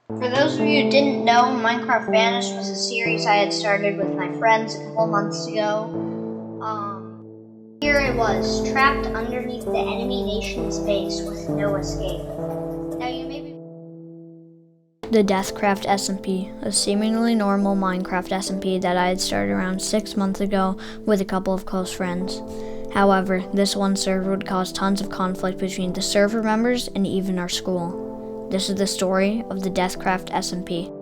For those of you who didn't know, Minecraft Vanished was a series I had started with my friends a couple months ago. Here I was, trapped underneath the enemy nation's base with no escape. Now you may be... The DeathCraftSMP, a seemingly normal Minecraft SMP that I had started around 6 months ago with a couple of close friends. However, this one server would cause tons of conflict between the server members and even our school. This is the story of the DeathCraftSMP.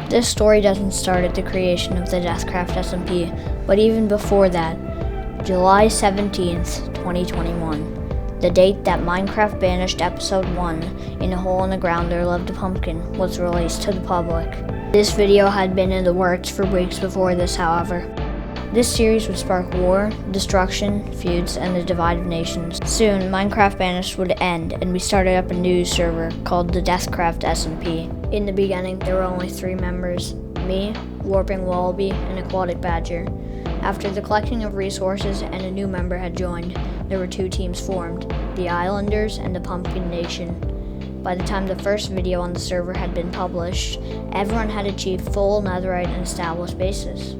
This story doesn't start at the creation of the DeathCraftSMP, but even before that, July 17th, 2021, the date that Minecraft Banished Episode 1, In a Hole in the Ground There Lived a Pumpkin, was released to the public. This video had been in the works for weeks before this, however. This series would spark war, destruction, feuds, and the divide of nations. Soon, Minecraft Banished would end, and we started up a new server called the DeathCraftSMP. In the beginning, there were only 3 members: me, Warping Wallaby, and Aquatic Badger. After the collecting of resources and a new member had joined, there were 2 teams formed, the Islanders and the Pumpkin Nation. By the time the first video on the server had been published, everyone had achieved full netherite and established bases.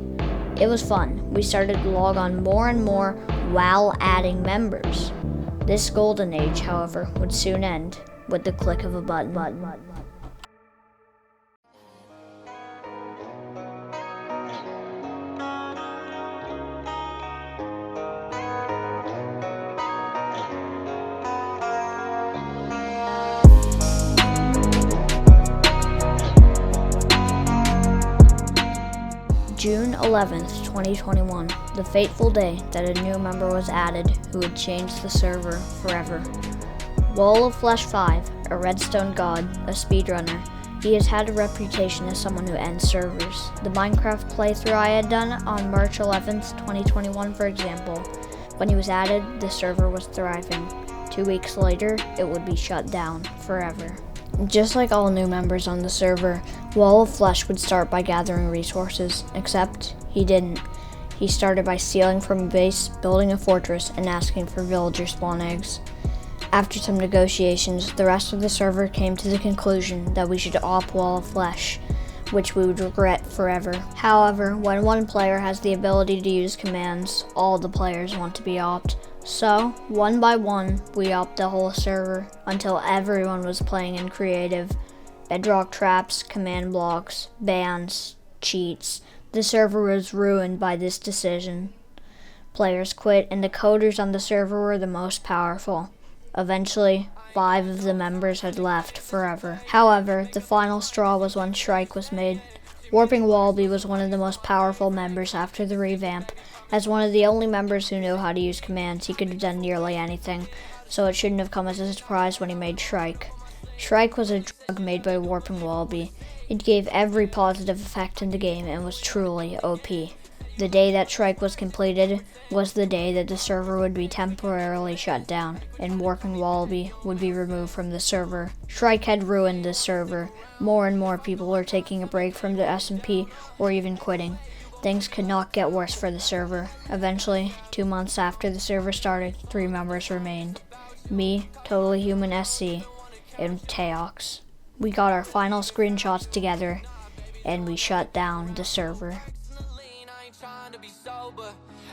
It was fun. We started to log on more and more while adding members. This golden age, however, would soon end with the click of a button. June 11th, 2021, the fateful day that a new member was added who would change the server forever. Wall of Flesh 5, a redstone god, a speedrunner. He has had a reputation as someone who ends servers. The Minecraft playthrough I had done on March 11th, 2021, for example, when he was added, the server was thriving. 2 weeks later, it would be shut down forever. Just like all new members on the server, Wall of Flesh would start by gathering resources, except he didn't. He started by stealing from a base, building a fortress, and asking for villager spawn eggs. After some negotiations, the rest of the server came to the conclusion that we should op Wall of Flesh, which we would regret forever. However, when one player has the ability to use commands, all the players want to be opt. So, one by one, we opt the whole server until everyone was playing in creative. Bedrock traps, command blocks, bans, cheats. The server was ruined by this decision. Players quit and the coders on the server were the most powerful. Eventually, 5 of the members had left forever. However, the final straw was when Shrike was made. Warping Wallaby was one of the most powerful members after the revamp. As one of the only members who knew how to use commands, he could have done nearly anything, so it shouldn't have come as a surprise when he made Shrike. Shrike was a drug made by Warping Wallaby. It gave every positive effect in the game and was truly OP. The day that Shrike was completed was the day that the server would be temporarily shut down, and Warping Wallaby would be removed from the server. Shrike had ruined the server. More and more people were taking a break from the SMP or even quitting. Things could not get worse for the server. Eventually, 2 months after the server started, 3 members remained. Me, Totally Human SC, and Teox. We got our final screenshots together, and we shut down the server.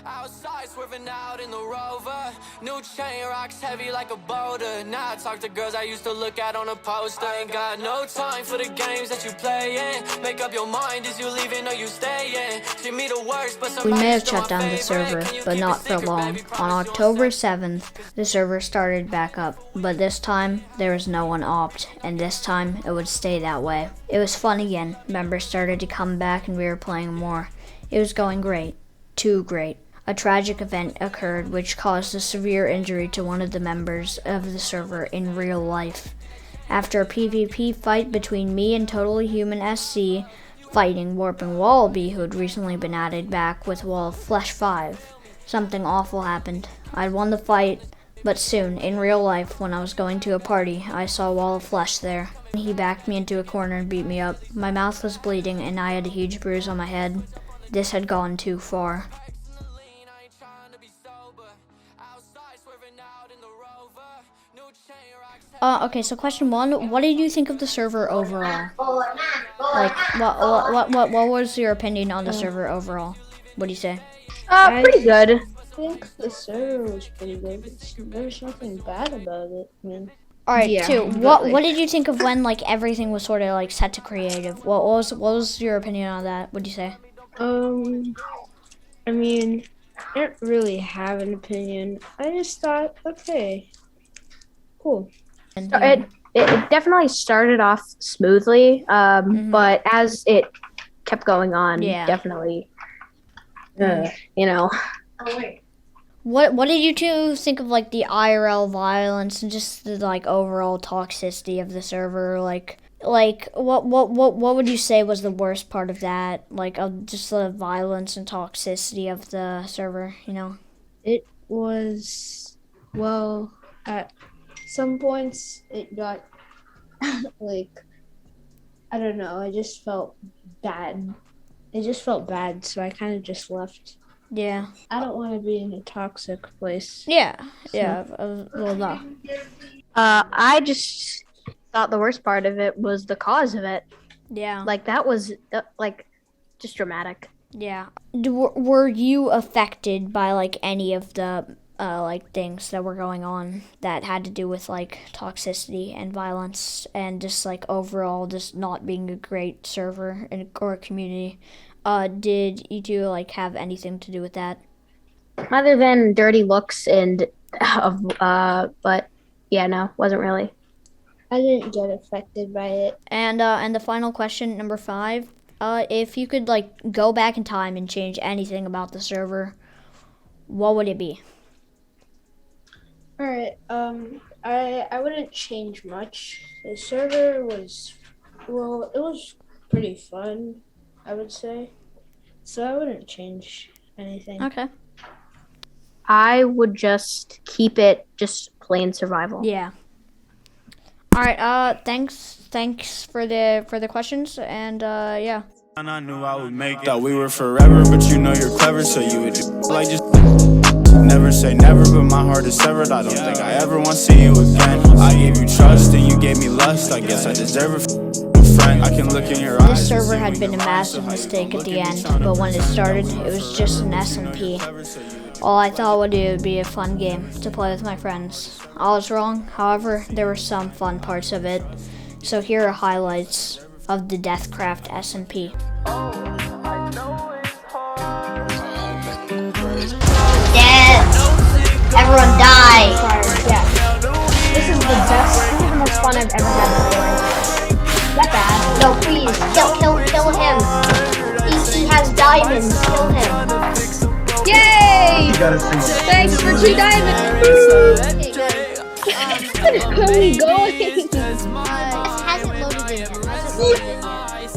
Outside swerving out in the Rover, new chain rocks heavy like a boulder. Now I talk to girls I used to look at on a poster. Ain't got no time for the games that you playin'. Make up your mind, is you leaving or you stayin'? Treat me the worst, but we may have shut down the server, but not for long. On October 7th, the server started back up, but this time there was no one opt, and this time it would stay that way. It was fun again. Members started to come back and we were playing more. It was going great. Too great. A tragic event occurred which caused a severe injury to one of the members of the server in real life. After a PvP fight between me and Totally Human SC, fighting Warping Wallaby, who had recently been added back with Wall of Flesh 5. Something awful happened. I'd won the fight, but soon, in real life, when I was going to a party, I saw Wall of Flesh there. He backed me into a corner and beat me up. My mouth was bleeding and I had a huge bruise on my head. This had gone too far. Okay, so question 1, what did you think of the server overall? Like, what was your opinion on the server overall? What do you say? Pretty good. I think the server was pretty good. There's nothing bad about it. I mean, Alright, yeah, 2, what did you think of when, like, everything was sort of, like, set to creative? What was your opinion on that? What do you say? I mean, I don't really have an opinion. I just thought, okay, cool. So it definitely started off smoothly, but as it kept going on, definitely, you know. Oh, wait. What did you two think of, like, the IRL violence and just the, like, overall toxicity of the server? Like what would you say was the worst part of that? Like, of just the violence and toxicity of the server, you know? It was, well, at some points it got like, I don't know, I just felt bad. It just felt bad, so I kind of just left. Yeah. I don't want to be in a toxic place. Yeah. So. Yeah. Well, no. I just thought the worst part of it was the cause of it. Yeah. Like, that was like just dramatic. Yeah. Were you affected by, like, any of the like things that were going on that had to do with, like, toxicity and violence and just, like, overall just not being a great server or community? Did you two, like, have anything to do with that? Other than dirty looks and but yeah, no, wasn't really. I didn't get affected by it. And the final question, number 5, if you could, like, go back in time and change anything about the server, what would it be? All right, I wouldn't change much. The server was, well, it was pretty fun, I would say. So I wouldn't change anything. Okay. I would just keep it just plain survival. Yeah. All right. Thanks for the questions, and yeah. And I knew I would make it. Thought we were forever, but you know you're clever, so you would do like just never say never, but my heart is severed. I don't think I ever want to see you again. I gave you trust and you gave me lust. I guess I deserve it. I can look in your eyes. This server had been a massive mistake at the end, but when it started, it was just an SMP. All I thought it would be a fun game to play with my friends. I was wrong, however, there were some fun parts of it. So here are highlights of the DeathCraftSMP. Yes! Everyone die! Yeah. This is the most fun I've ever had before. That bad. No, please, kill him. He has diamonds. Kill him. Yay! Thanks for 2 diamonds. Where are we going? Hasn't loaded in.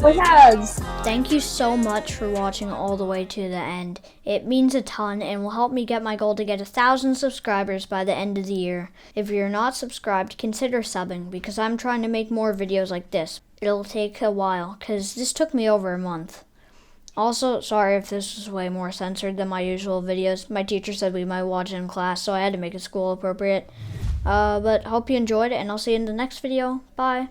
It has. Thank you so much for watching all the way to the end. It means a ton and will help me get my goal to get 1,000 subscribers by the end of the year. If you're not subscribed, consider subbing because I'm trying to make more videos like this. It'll take a while because this took me over a month. Also, sorry if this was way more censored than my usual videos. My teacher said we might watch it in class, so I had to make it school appropriate. But hope you enjoyed it, and I'll see you in the next video. Bye.